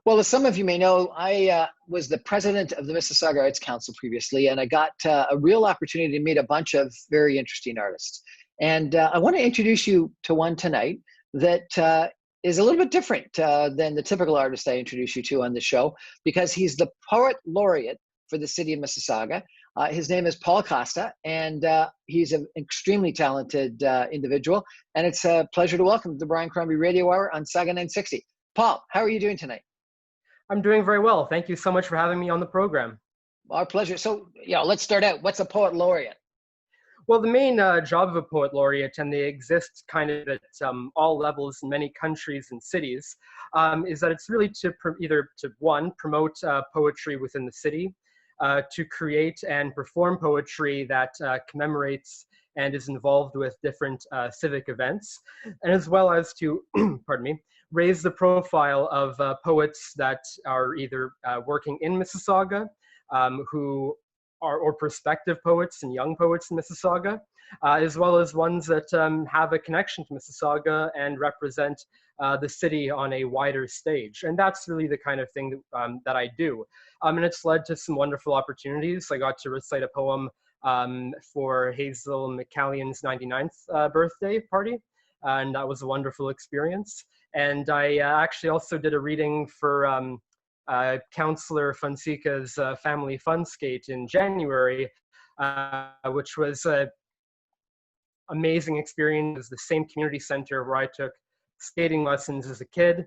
Well, as some of you may know, I was the president of the Mississauga Arts Council previously, and I got a real opportunity to meet a bunch of very interesting artists. And I want to introduce you to one tonight that is a little bit different than the typical artist I introduce you to on the show, because he's the poet laureate for the city of Mississauga. His name is Paul Costa, and he's an extremely talented individual. And it's a pleasure to welcome the Brian Crombie Radio Hour on Saga 960. Paul, how are you doing tonight? I'm doing very well. Thank you so much for having me on the program. Our pleasure. So, let's start out. What's a poet laureate? Well, the main job of a poet laureate, and they exist kind of at all levels in many countries and cities, is that it's really to promote poetry within the city, to create and perform poetry that commemorates and is involved with different civic events, and as well as to, pardon me, raise the profile of poets that are either working in Mississauga, who are, or prospective poets and young poets in Mississauga, as well as ones that have a connection to Mississauga and represent the city on a wider stage. And that's really the kind of thing that I do. And it's led to some wonderful opportunities. I got to recite a poem for Hazel McCallion's 99th birthday party, and that was a wonderful experience. And I actually also did a reading for Councillor Fonseca's Family Fun Skate in January, which was an amazing experience. It was the same community center where I took skating lessons as a kid,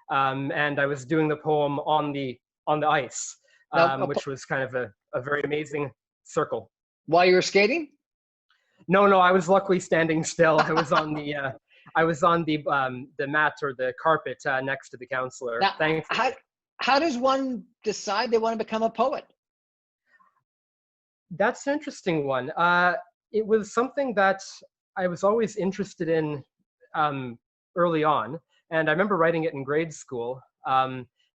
and I was doing the poem on the ice, which was kind of a very amazing circle. While you were skating? No, I was luckily standing still. I was on the mat or the carpet next to the counselor. Now, how does one decide they want to become a poet? That's an interesting one. It was something that I was always interested in early on, and I remember writing it in grade school.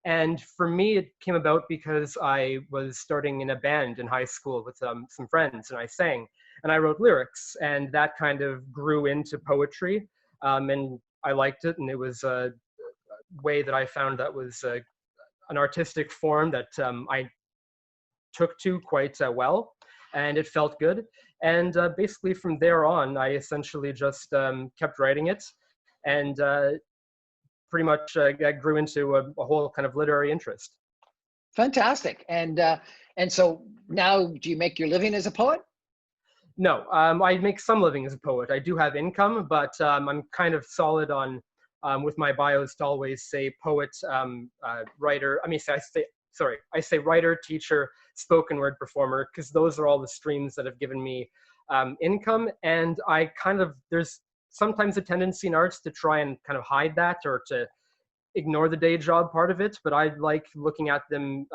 And for me, it came about because I was starting in a band in high school with some friends, and I sang, and I wrote lyrics, and that kind of grew into poetry, and I liked it, and it was a way that I found that was an artistic form that I took to quite well, and it felt good. And basically from there on, I essentially just kept writing it, and pretty much grew into a whole kind of literary interest. Fantastic. And so now, do you make your living as a poet? No, I make some living as a poet. I do have income, but I'm kind of solid on, with my bios to always say poet, writer. I say writer, teacher, spoken word performer, because those are all the streams that have given me income. And there's sometimes a tendency in arts to try and kind of hide that or to ignore the day job part of it, but I like looking at them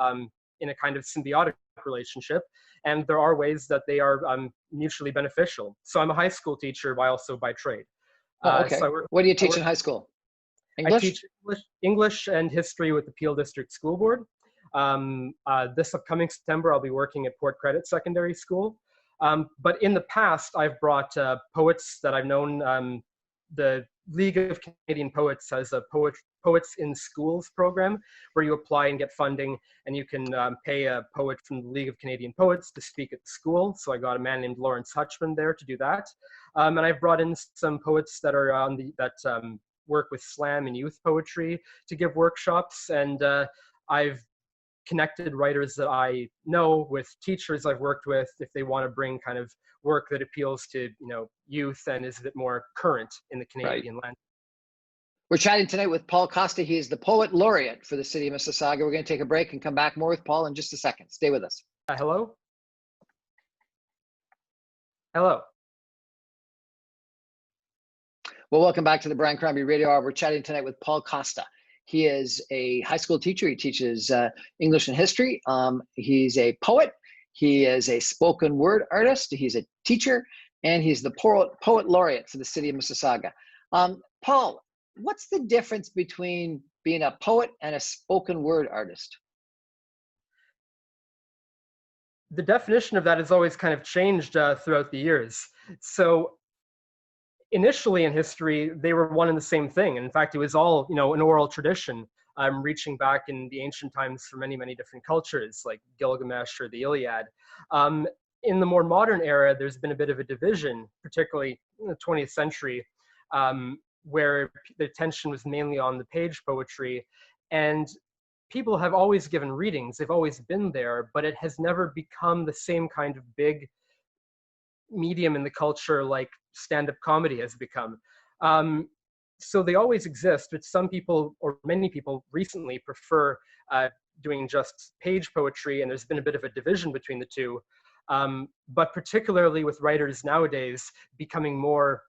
in a kind of symbiotic relationship, and there are ways that they are mutually beneficial. So I'm a high school teacher by trade. Oh, okay. What do you teach in high school? English? I teach English and history with the Peel District School Board. This upcoming September, I'll be working at Port Credit Secondary School. But in the past, I've brought poets that I've known. The League of Canadian Poets has a Poets in Schools program where you apply and get funding, and you can pay a poet from the League of Canadian Poets to speak at the school. So I got a man named Lawrence Hutchman there to do that. And I've brought in some poets that are work with slam and youth poetry to give workshops. And I've connected writers that I know with teachers I've worked with if they want to bring kind of work that appeals to youth and is a bit more current in the Canadian land. We're chatting tonight with Paul Costa. He is the poet laureate for the city of Mississauga. We're going to take a break and come back more with Paul in just a second. Stay with us. Hello. Well, welcome back to the Brian Crombie Radio Hour. We're chatting tonight with Paul Costa. He is a high school teacher. He teaches English and history. He's a poet. He is a spoken word artist. He's a teacher, and he's the poet laureate for the city of Mississauga. Paul, what's the difference between being a poet and a spoken word artist? The definition of that has always kind of changed throughout the years. So initially in history, they were one and the same thing. In fact, it was all, an oral tradition. reaching back in the ancient times for many, many different cultures, like Gilgamesh or the Iliad. In the more modern era, there's been a bit of a division, particularly in the 20th century, where the attention was mainly on the page poetry. And people have always given readings, they've always been there, but it has never become the same kind of big medium in the culture like stand-up comedy has become. So they always exist, but some people, or many people recently, prefer doing just page poetry, and there's been a bit of a division between the two. But particularly with writers nowadays becoming more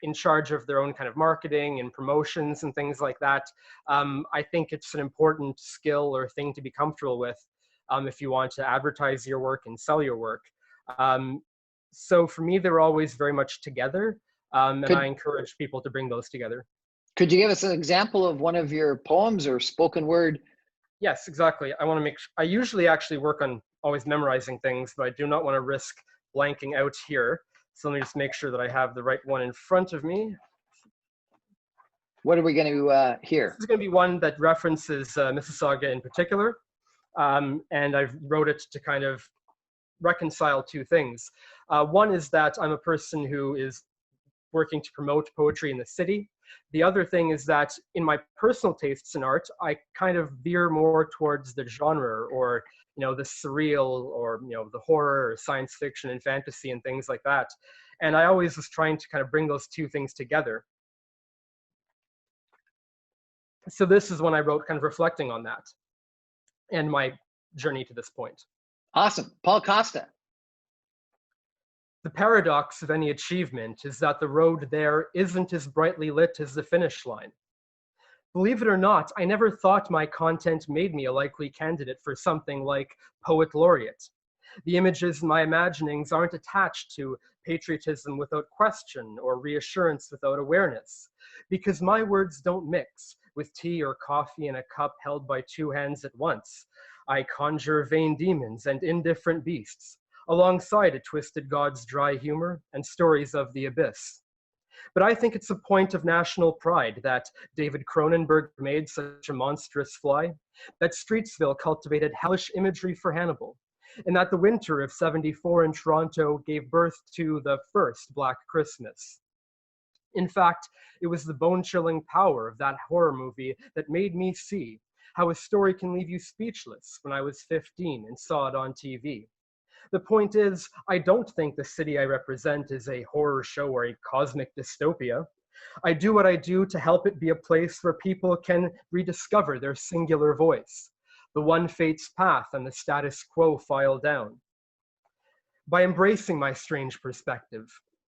in charge of their own kind of marketing and promotions and things like that, I think it's an important skill or thing to be comfortable with if you want to advertise your work and sell your work. So for me, they're always very much together, and I encourage people to bring those together. Could you give us an example of one of your poems or spoken word? Yes, exactly. I usually actually work on always memorizing things, but I do not want to risk blanking out here. So let me just make sure that I have the right one in front of me. What are we going to hear? This is going to be one that references Mississauga in particular. And I wrote it to kind of reconcile two things. One is that I'm a person who is working to promote poetry in the city. The other thing is that in my personal tastes in art, I kind of veer more towards the genre, or the surreal, or the horror or science fiction and fantasy and things like that. And I always was trying to kind of bring those two things together. So this is when I wrote, kind of reflecting on that and my journey to this point. Awesome. Paul Costa. The paradox of any achievement is that the road there isn't as brightly lit as the finish line. Believe it or not, I never thought my content made me a likely candidate for something like Poet Laureate. The images in my imaginings aren't attached to patriotism without question or reassurance without awareness, because my words don't mix with tea or coffee in a cup held by two hands at once. I conjure vain demons and indifferent beasts, alongside a twisted god's dry humor and stories of the abyss. But I think it's a point of national pride that David Cronenberg made such a monstrous fly, that Streetsville cultivated hellish imagery for Hannibal, and that the winter of '74 in Toronto gave birth to the first Black Christmas. In fact, it was the bone-chilling power of that horror movie that made me see how a story can leave you speechless when I was 15 and saw it on TV. The point is, I don't think the city I represent is a horror show or a cosmic dystopia. I do what I do to help it be a place where people can rediscover their singular voice, the one fate's path and the status quo file down. By embracing my strange perspective,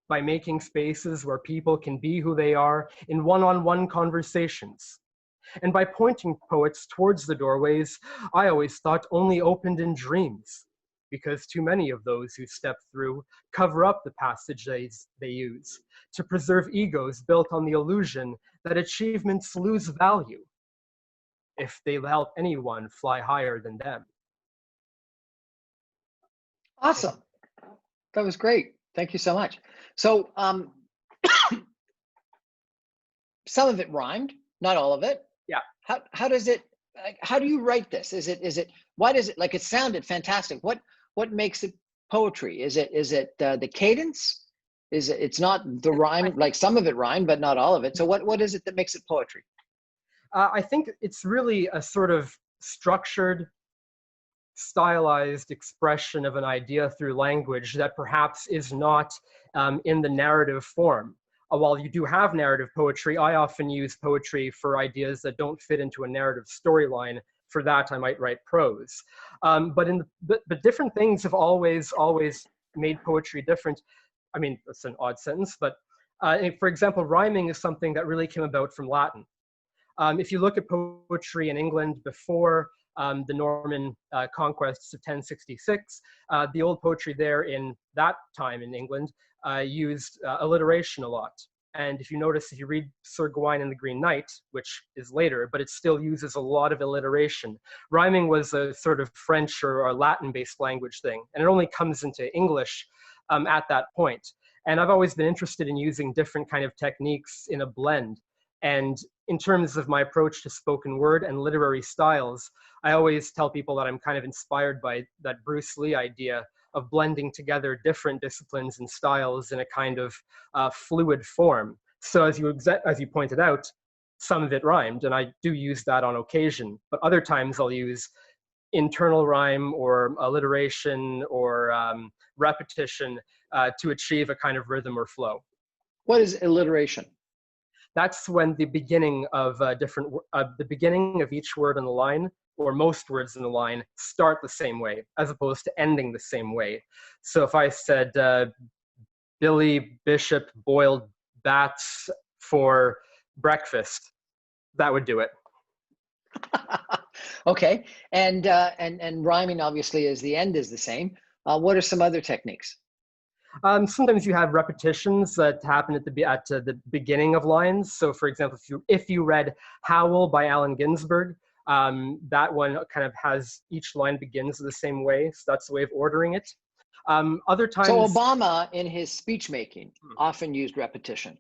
by making spaces where people can be who they are in one-on-one conversations, and by pointing poets towards the doorways I always thought only opened in dreams, because too many of those who step through cover up the passages they use to preserve egos built on the illusion that achievements lose value if they help anyone fly higher than them. Awesome. That was great. Thank you so much. So some of it rhymed, not all of it. Yeah. How does it, how do you write this? Why does it, like, it sounded fantastic. What makes it poetry? Is it the cadence? It's not the rhyme, like some of it rhymed, but not all of it. So what is it that makes it poetry? I think it's really a sort of structured, stylized expression of an idea through language that perhaps is not in the narrative form. While you do have narrative poetry, I often use poetry for ideas that don't fit into a narrative storyline. For that, I might write prose. But different things have always made poetry different. I mean, that's an odd sentence, but for example, rhyming is something that really came about from Latin. If you look at poetry in England before the Norman conquests of 1066, the old poetry there in that time in England used alliteration a lot. And if you notice, if you read Sir Gawain and the Green Knight, which is later, but it still uses a lot of alliteration. Rhyming was a sort of French or Latin-based language thing, and it only comes into English at that point. And I've always been interested in using different kind of techniques in a blend. And in terms of my approach to spoken word and literary styles, I always tell people that I'm kind of inspired by that Bruce Lee idea of blending together different disciplines and styles in a kind of fluid form. So as you pointed out, some of it rhymed, and I do use that on occasion, but other times I'll use internal rhyme or alliteration or repetition to achieve a kind of rhythm or flow. What is alliteration? That's when the beginning of the beginning of each word in the line, or most words in the line, start the same way, as opposed to ending the same way. So if I said, Billy Bishop boiled bats for breakfast, that would do it. Okay, and rhyming obviously is the end is the same. What are some other techniques? Sometimes you have repetitions that happen at the beginning of lines. So, for example, if you read "Howl" by Allen Ginsberg, that one kind of has each line begins the same way. So that's the way of ordering it. Other times, so Obama in his speech making often used repetition,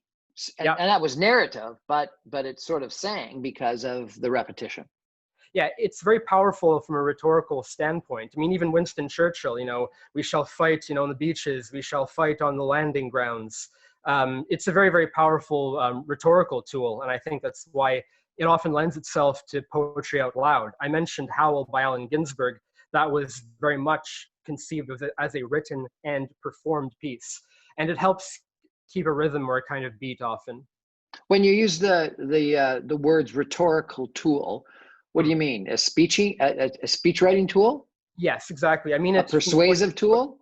and that was narrative, but it's sort of sang because of the repetition. Yeah, it's very powerful from a rhetorical standpoint. I mean, even Winston Churchill, we shall fight, on the beaches, we shall fight on the landing grounds. It's a very, very powerful rhetorical tool, and I think that's why it often lends itself to poetry out loud. I mentioned Howl by Allen Ginsberg. That was very much conceived as a written and performed piece, and it helps keep a rhythm or a kind of beat often. When you use the words rhetorical tool, what do you mean? A speech writing tool? Yes, exactly. I mean, it's a persuasive tool.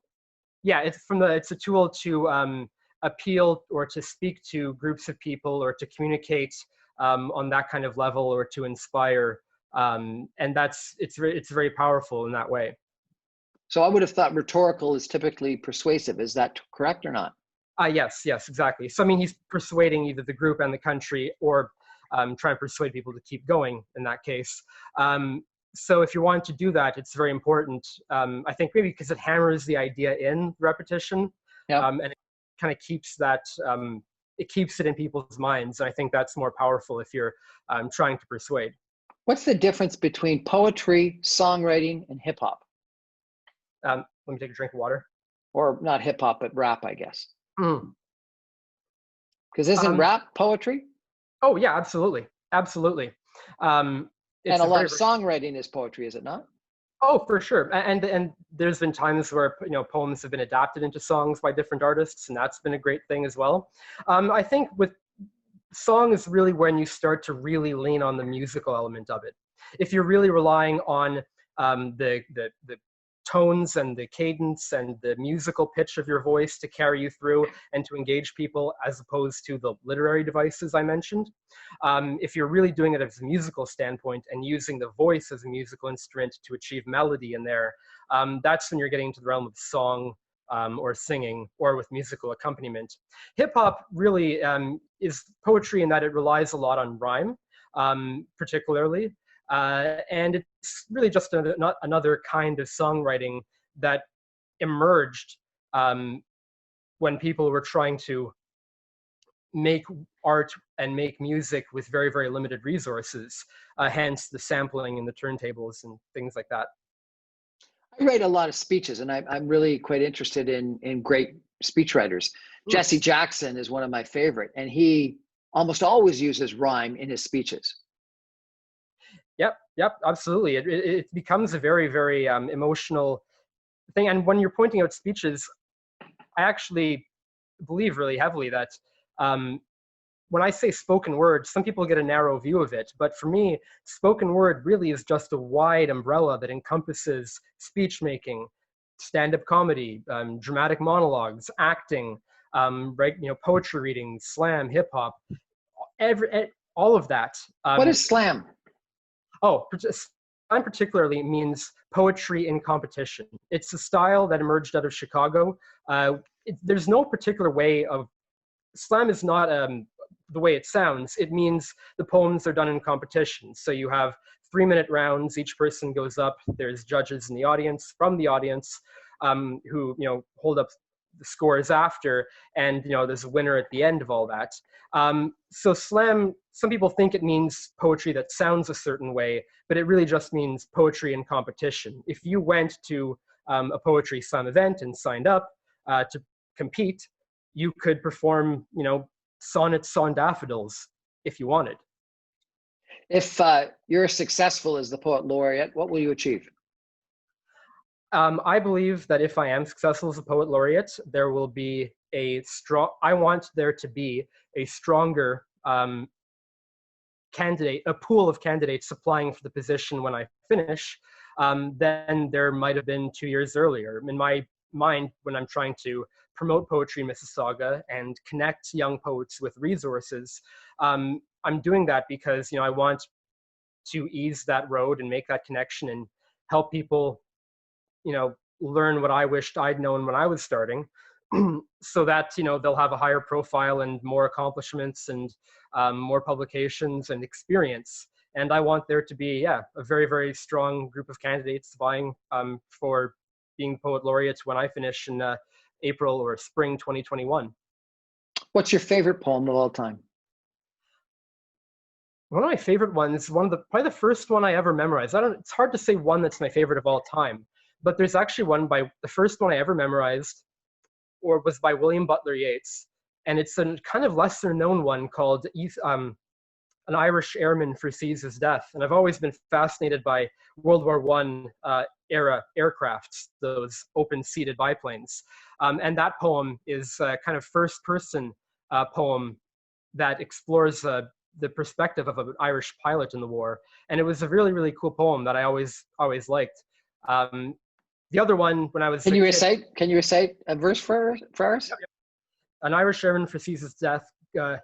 Yeah, it's a tool to appeal or to speak to groups of people or to communicate on that kind of level or to inspire, and it's very powerful in that way. So I would have thought rhetorical is typically persuasive. Is that correct or not? Yes, exactly. So I mean, he's persuading either the group and the country, or trying to persuade people to keep going in that case. So if you want to do that, it's very important. I think maybe because it hammers the idea in repetition, and it kind of keeps that, it keeps it in people's minds. And I think that's more powerful if you're trying to persuade. What's the difference between poetry, songwriting, and hip hop? Let me take a drink of water. Or not hip hop, but rap, I guess. Because isn't rap poetry? Oh yeah, absolutely. And a lot of songwriting is poetry, is it not? Oh, for sure. And there's been times where poems have been adapted into songs by different artists, and that's been a great thing as well. I think with song is really when you start to really lean on the musical element of it. If you're really relying on the tones and the cadence and the musical pitch of your voice to carry you through and to engage people, as opposed to the literary devices I mentioned. If you're really doing it as a musical standpoint and using the voice as a musical instrument to achieve melody in there, that's when you're getting into the realm of song or singing or with musical accompaniment. Hip hop really is poetry in that it relies a lot on rhyme, particularly. And it's really just another kind of songwriting that emerged when people were trying to make art and make music with very, very limited resources, hence the sampling and the turntables and things like that. I write a lot of speeches, and I'm really quite interested in great speechwriters. Jesse Jackson is one of my favorite, and he almost always uses rhyme in his speeches. Yep, absolutely. It becomes a very, very emotional thing. And when you're pointing out speeches, I actually believe really heavily that when I say spoken word, some people get a narrow view of it. But for me, spoken word really is just a wide umbrella that encompasses speech making, stand-up comedy, dramatic monologues, acting, poetry reading, slam, hip hop, all of that. What is slam? Slam particularly means poetry in competition. It's a style that emerged out of Chicago. There's no particular way of, slam is not the way it sounds. It means the poems are done in competition. So you have 3-minute rounds, each person goes up, there's judges in the audience, from the audience, who hold up the scores after, and there's a winner at the end of all that. So slam, some people think it means poetry that sounds a certain way, but it really just means poetry in competition. If you went to a poetry slam event and signed up to compete, you could perform, sonnets on daffodils if you wanted. If you're successful as the poet laureate, what will you achieve? I believe that if I am successful as a poet laureate, there will be I want there to be a stronger candidate, a pool of candidates applying for the position when I finish, than there might have been 2 years earlier. In my mind, when I'm trying to promote poetry in Mississauga and connect young poets with resources, I'm doing that because I want to ease that road and make that connection and help people learn what I wished I'd known when I was starting, so that they'll have a higher profile and more accomplishments and more publications and experience. And I want there to be a very, very strong group of candidates vying for being poet laureates when I finish in April or spring 2021. What's your favorite poem of all time? One of my favorite ones, probably the first one I ever memorized. It's hard to say one that's my favorite of all time, but there's actually the first one I ever memorized was by William Butler Yeats. And it's a kind of lesser known one called An Irish Airman Foresees His Death. And I've always been fascinated by World War I era aircrafts, those open-seated biplanes. And that poem is a kind of first-person poem that explores the perspective of an Irish pilot in the war. And it was a really, really cool poem that I always liked. The other one, when I was Can you recite a verse for us? Yep. An Irish Airman Foresees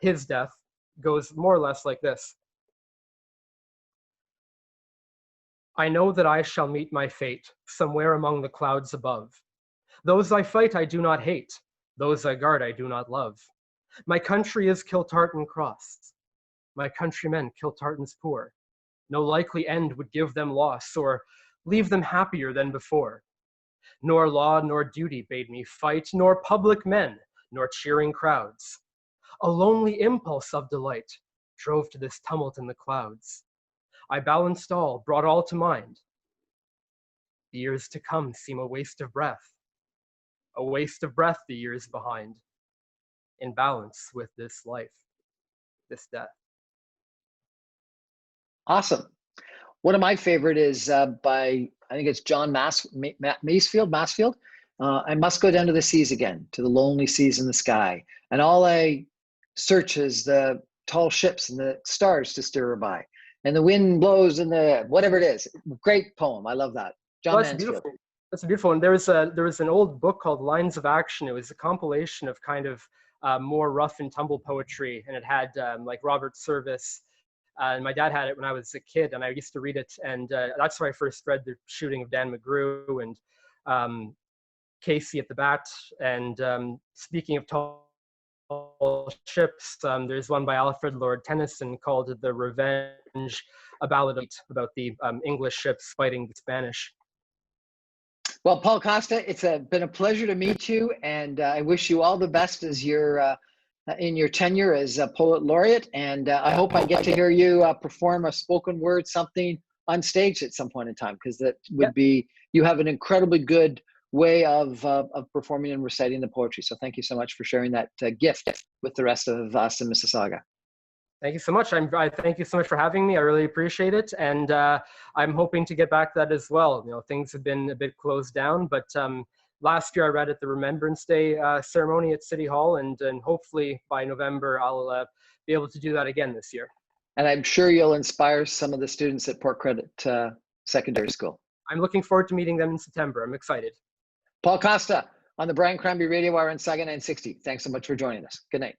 his death goes more or less like this. I know that I shall meet my fate somewhere among the clouds above. Those I fight I do not hate, those I guard I do not love. My country is Kiltartan Cross, my countrymen Kiltartan's poor. No likely end would give them loss or leave them happier than before. Nor law nor duty bade me fight, nor public men, nor cheering crowds. A lonely impulse of delight drove to this tumult in the clouds. I balanced all, brought all to mind. The years to come seem a waste of breath the years behind, in balance with this life, this death. Awesome. One of my favorite is by, I think it's John Masefield. I must go down to the seas again, to the lonely seas in the sky. And all I search is the tall ships and the stars to steer by. And the wind blows and whatever it is. Great poem. I love that. John Masefield. That's a beautiful one. There was an old book called Lines of Action. It was a compilation of kind of more rough and tumble poetry. And it had like Robert Service. And my dad had it when I was a kid, and I used to read it. And that's where I first read The Shooting of Dan McGrew and Casey at the Bat. And speaking of tall ships, there's one by Alfred Lord Tennyson called The Revenge, a ballad about the English ships fighting the Spanish. Well, Paul Costa, it's been a pleasure to meet you, and I wish you all the best as in your tenure as a poet laureate, and I hope I get to hear you perform a spoken word something on stage at some point in time, because that would be, you have an incredibly good way of performing and reciting the poetry. So thank you so much for sharing that gift with the rest of us in Mississauga. Thank you so much. I thank you so much for having me. I really appreciate it, and I'm hoping to get back to that as well. Things have been a bit closed down, but last year I read at the Remembrance Day ceremony at City Hall, and hopefully by November I'll be able to do that again this year. And I'm sure you'll inspire some of the students at Port Credit Secondary School. I'm looking forward to meeting them in September. I'm excited. Paul Costa on the Brian Crombie Radio Hour on Saga 960. Thanks so much for joining us. Good night.